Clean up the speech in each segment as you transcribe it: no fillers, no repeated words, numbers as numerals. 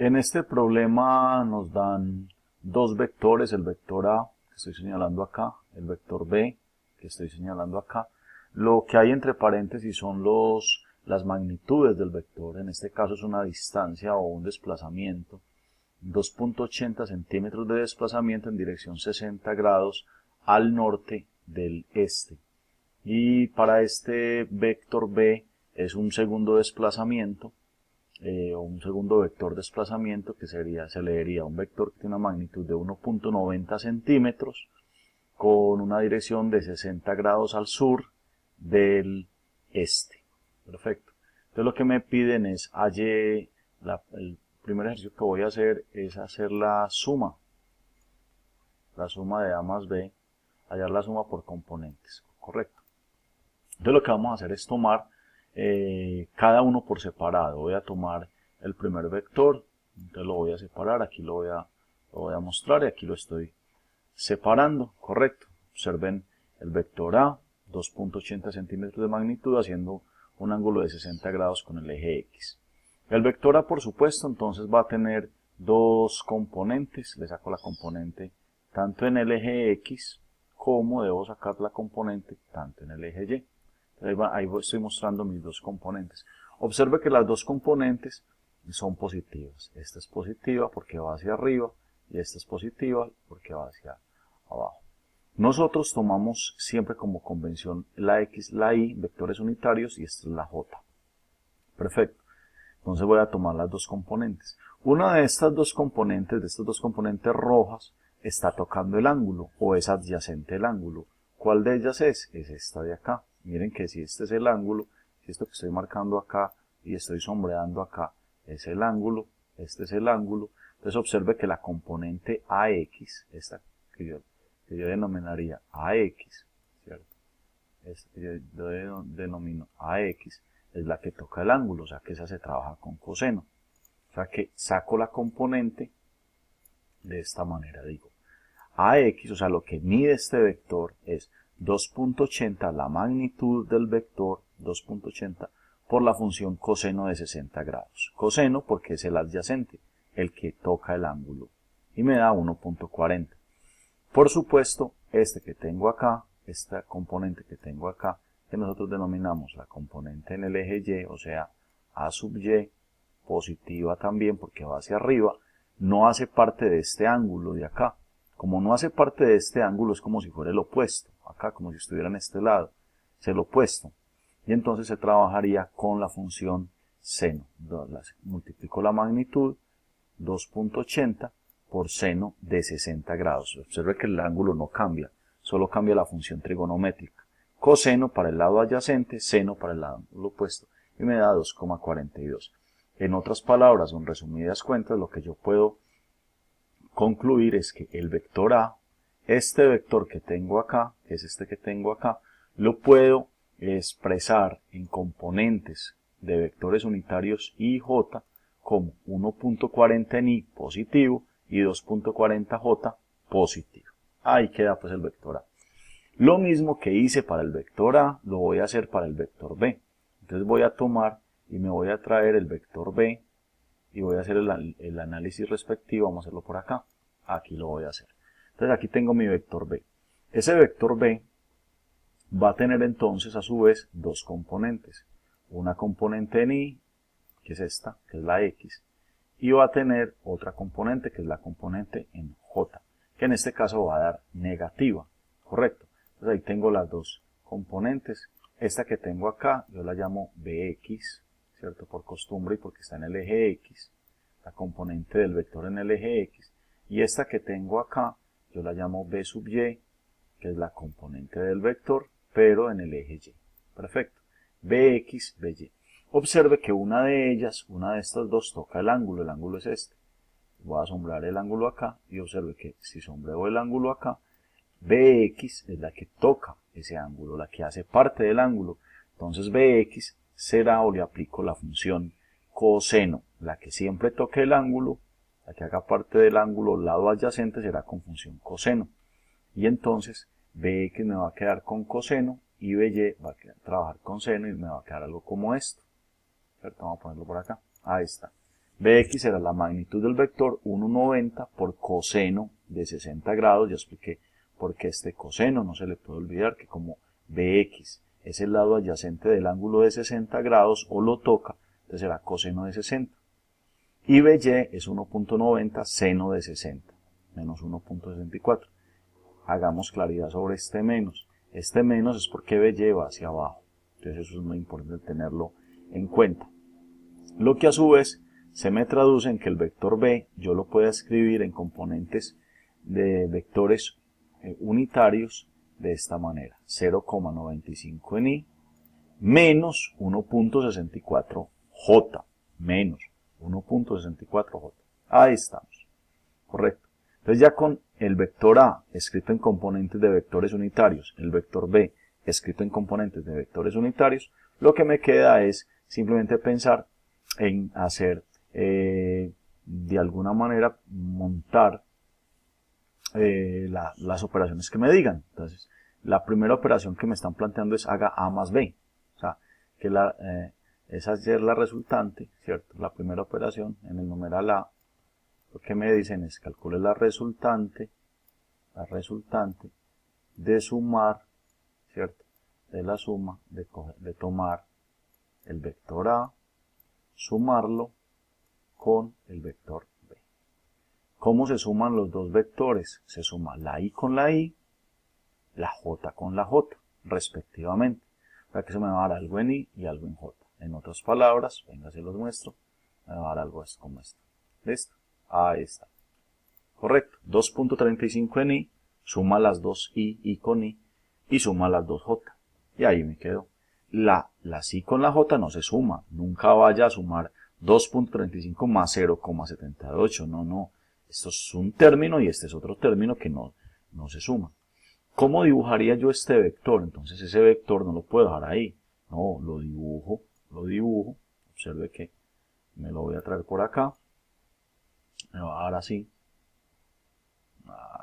En este problema nos dan dos vectores, el vector A, que estoy señalando acá, el vector B, que estoy señalando acá. Lo que hay entre paréntesis son las magnitudes del vector, en este caso es una distancia o un desplazamiento, 2.80 centímetros de desplazamiento en dirección 60 grados al norte del este. Y para este vector B es un segundo desplazamiento, o un segundo vector de desplazamiento que se leería un vector que tiene una magnitud de 1.90 centímetros con una dirección de 60 grados al sur del este. Perfecto. Entonces lo que me piden es el primer ejercicio que voy a hacer es hacer la suma de A más B, hallar la suma por componentes, correcto. Entonces lo que vamos a hacer es tomar cada uno por separado. Voy a tomar el primer vector, entonces lo voy a separar, aquí lo voy a mostrar y aquí lo estoy separando, correcto. Observen el vector A, 2.80 centímetros de magnitud, haciendo un ángulo de 60 grados con el eje X. El vector A, por supuesto, entonces va a tener dos componentes. Le saco la componente tanto en el eje X como debo sacar la componente tanto en el eje Y. Ahí estoy mostrando mis dos componentes. Observe que las dos componentes son positivas. Esta es positiva porque va hacia arriba y esta es positiva porque va hacia abajo. Nosotros tomamos siempre como convención la X, la Y, vectores unitarios, y esta es la J. Perfecto. Entonces voy a tomar las dos componentes. Una de estas dos componentes, rojas, está tocando el ángulo o es adyacente al ángulo. ¿Cuál de ellas es? Es esta de acá. Miren que si este es el ángulo, si esto que estoy marcando acá y estoy sombreando acá es el ángulo, este es el ángulo. Entonces observe que la componente AX, esta que yo denominaría AX, ¿cierto? Yo denomino AX, es la que toca el ángulo, o sea que esa se trabaja con coseno. O sea que saco la componente de esta manera, digo, AX, o sea lo que mide este vector es 2.80, la magnitud del vector, 2.80, por la función coseno de 60 grados. Coseno porque es el adyacente, el que toca el ángulo, y me da 1.40. Por supuesto, este que tengo acá, esta componente que tengo acá, que nosotros denominamos la componente en el eje Y, o sea, A sub Y, positiva también porque va hacia arriba, no hace parte de este ángulo de acá. Como no hace parte de este ángulo, es como si fuera el opuesto, acá como si estuviera en este lado, es el opuesto. Y entonces se trabajaría con la función seno. Multiplico la magnitud, 2.80, por seno de 60 grados. Observe que el ángulo no cambia, solo cambia la función trigonométrica. Coseno para el lado adyacente, seno para el lado opuesto, y me da 2,42. En otras palabras, en resumidas cuentas, lo que yo puedo concluir es que el vector A, este vector que tengo acá, que es este que tengo acá, lo puedo expresar en componentes de vectores unitarios I y J como 1.40 en I positivo y 2.40J positivo. Ahí queda pues el vector A. Lo mismo que hice para el vector A, lo voy a hacer para el vector B. Entonces voy a tomar y me voy a traer el vector B y voy a hacer el análisis respectivo. Vamos a hacerlo por acá. Aquí lo voy a hacer. Entonces aquí tengo mi vector B. Ese vector B va a tener entonces a su vez dos componentes. Una componente en I, que es esta, que es la X, y va a tener otra componente, que es la componente en J, que en este caso va a dar negativa, ¿correcto? Entonces ahí tengo las dos componentes. Esta que tengo acá, yo la llamo Bx, ¿cierto? Por costumbre y porque está en el eje X, la componente del vector en el eje X. Y esta que tengo acá, yo la llamo B sub Y, que es la componente del vector, pero en el eje Y. Perfecto. Bx, By. Observe que una de estas dos toca el ángulo es este. Voy a sombrear el ángulo acá y observe que si sombreo el ángulo acá, Bx es la que toca ese ángulo, la que hace parte del ángulo. Entonces Bx será, o le aplico la función coseno, la que siempre toque el ángulo, la que haga parte del ángulo, lado adyacente será con función coseno. Y entonces Bx me va a quedar con coseno y By va a trabajar con seno y me va a quedar algo como esto. ¿Cierto? Vamos a ponerlo por acá. Ahí está. Bx será la magnitud del vector 1,90 por coseno de 60 grados. Ya expliqué por qué este coseno, no se le puede olvidar que como Bx es el lado adyacente del ángulo de 60 grados o lo toca, entonces será coseno de 60. Y By es 1,90 seno de 60, menos 1,64. Hagamos claridad sobre este menos. Este menos es porque By va hacia abajo. Entonces eso es muy importante tenerlo en cuenta. Lo que a su vez se me traduce en que el vector B yo lo puedo escribir en componentes de vectores unitarios de esta manera. 0,95 en i menos 1,64j. Menos 1,64j. Ahí estamos. Correcto. Entonces ya con el vector A escrito en componentes de vectores unitarios, el vector B escrito en componentes de vectores unitarios, lo que me queda es simplemente pensar en hacer, de alguna manera, montar las operaciones que me digan. Entonces, la primera operación que me están planteando es haga A más B. O sea, que es hacer la resultante, ¿cierto? La primera operación en el numeral A. Lo que me dicen es calcule la resultante de sumar, ¿cierto? De la suma, de tomar el vector A, sumarlo con el vector B. ¿Cómo se suman los dos vectores? Se suma la I con la I, la J con la J, respectivamente. O sea que se me va a dar algo en I y algo en J. En otras palabras, venga, se los muestro, me va a dar algo como esto. ¿Listo? Ahí está. Correcto. 2.35 en I, suma las dos I con I, y suma las dos J. Y ahí me quedo. La I con la J no se suma. Nunca vaya a sumar 2.35 más 0,78. No, no. Esto es un término y este es otro término que no se suma. ¿Cómo dibujaría yo este vector? Entonces ese vector no lo puedo dejar ahí. No, lo dibujo. Observe que me lo voy a traer por acá. Me va a dar así.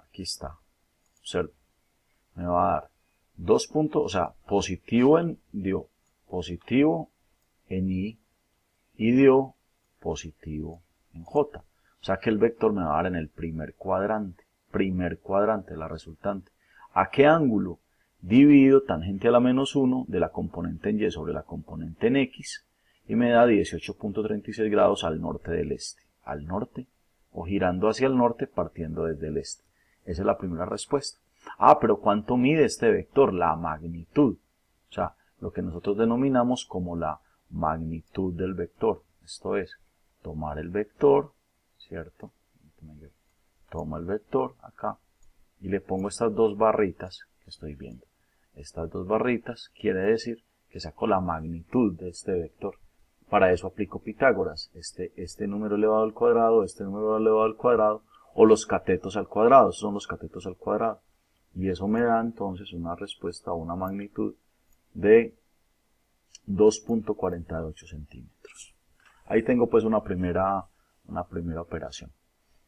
Aquí está. Observe. Me va a dar 2 puntos, o sea, positivo en I y dio positivo en J. O sea que el vector me va a dar en el primer cuadrante la resultante. ¿A qué ángulo? Divido tangente a la menos 1 de la componente en Y sobre la componente en X y me da 18.36 grados al norte del este. Al norte o girando hacia el norte partiendo desde el este. Esa es la primera respuesta. Ah, pero ¿cuánto mide este vector? La magnitud. O sea, lo que nosotros denominamos como la magnitud del vector. Esto es, tomar el vector, ¿cierto? Tomo el vector acá y le pongo estas dos barritas que estoy viendo. Estas dos barritas quiere decir que saco la magnitud de este vector. Para eso aplico Pitágoras. Este número elevado al cuadrado, este número elevado al cuadrado, o los catetos al cuadrado. Estos son los catetos al cuadrado. Y eso me da entonces una respuesta a una magnitud de 2.48 centímetros. Ahí tengo pues una primera operación.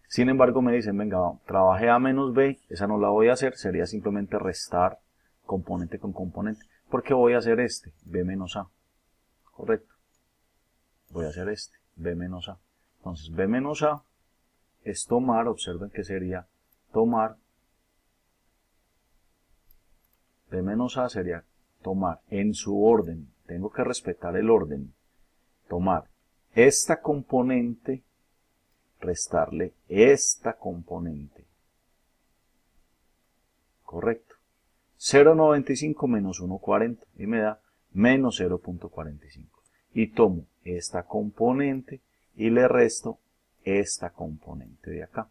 Sin embargo me dicen, venga, trabajé A menos B, esa no la voy a hacer, sería simplemente restar componente con componente. ¿Por qué voy a hacer este? B menos A. Correcto. Voy a hacer este, B menos A. Entonces B menos A es tomar, observen que sería tomar, B menos A sería tomar en su orden, tengo que respetar el orden, tomar esta componente, restarle esta componente. Correcto. 0,95 menos 1,40 y me da menos 0,45. Y tomo esta componente y le resto esta componente de acá.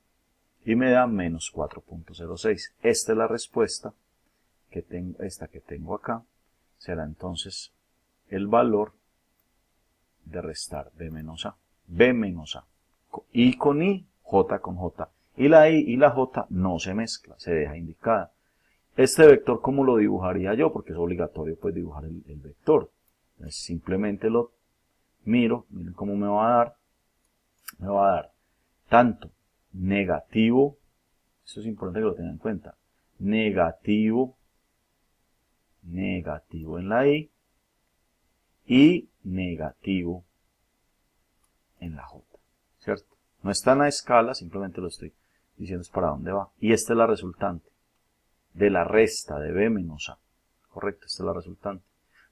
Y me da menos 4,06. Esta es la respuesta que tengo, esta que tengo acá. Será entonces el valor de restar B menos A. B menos A. I con I, J con J. Y la I y la J no se mezcla, se deja indicada. Este vector, ¿cómo lo dibujaría yo? Porque es obligatorio pues dibujar el vector. Entonces, simplemente lo miro, miren cómo me va a dar. Me va a dar tanto negativo, esto es importante que lo tengan en cuenta, negativo en la I y negativo en la J. ¿cierto? No está en la escala, simplemente lo estoy diciendo es para dónde va. Y esta es la resultante de la resta de b menos a. Correcto, esta es la resultante.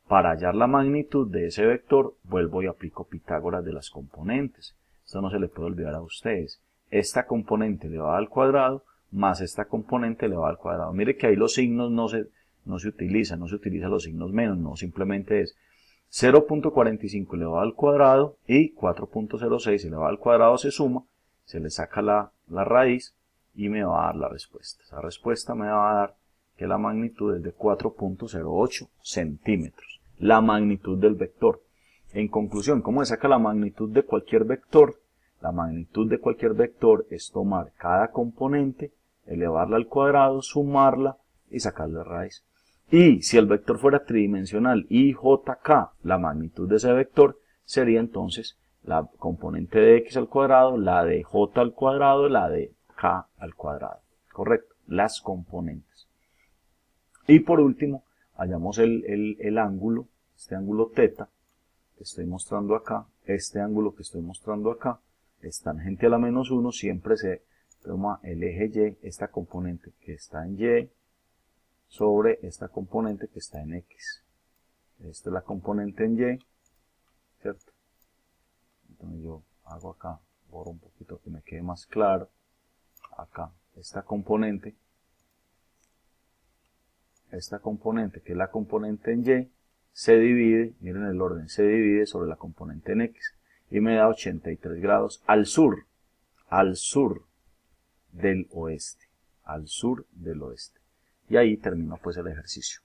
Para hallar la magnitud de ese vector, vuelvo y aplico Pitágoras de las componentes. Esto no se le puede olvidar a ustedes. Esta componente elevada al cuadrado más esta componente elevada al cuadrado. Mire que ahí los signos no se utilizan los signos menos, no, simplemente es 0.45 elevado al cuadrado y 4.06 elevado al cuadrado se suma, se le saca la raíz y me va a dar la respuesta. Esa respuesta me va a dar que la magnitud es de 4.08 centímetros. La magnitud del vector. En conclusión, ¿cómo se saca la magnitud de cualquier vector? La magnitud de cualquier vector es tomar cada componente, elevarla al cuadrado, sumarla y sacarle raíz. Y si el vector fuera tridimensional IJK, la magnitud de ese vector sería entonces la componente de x al cuadrado, la de j al cuadrado, la de k al cuadrado. Correcto, las componentes. Y por último, hallamos el ángulo, este ángulo θ que estoy mostrando acá, este ángulo que estoy mostrando acá, es tangente a la menos 1, siempre se toma el eje y, esta componente que está en y, sobre esta componente que está en x. Esta es la componente en y, ¿cierto? Entonces yo hago acá, borro un poquito que me quede más claro. Acá, esta componente que es la componente en y, se divide, miren el orden, se divide sobre la componente en x y me da 83 grados al sur del oeste, Y ahí termino pues el ejercicio.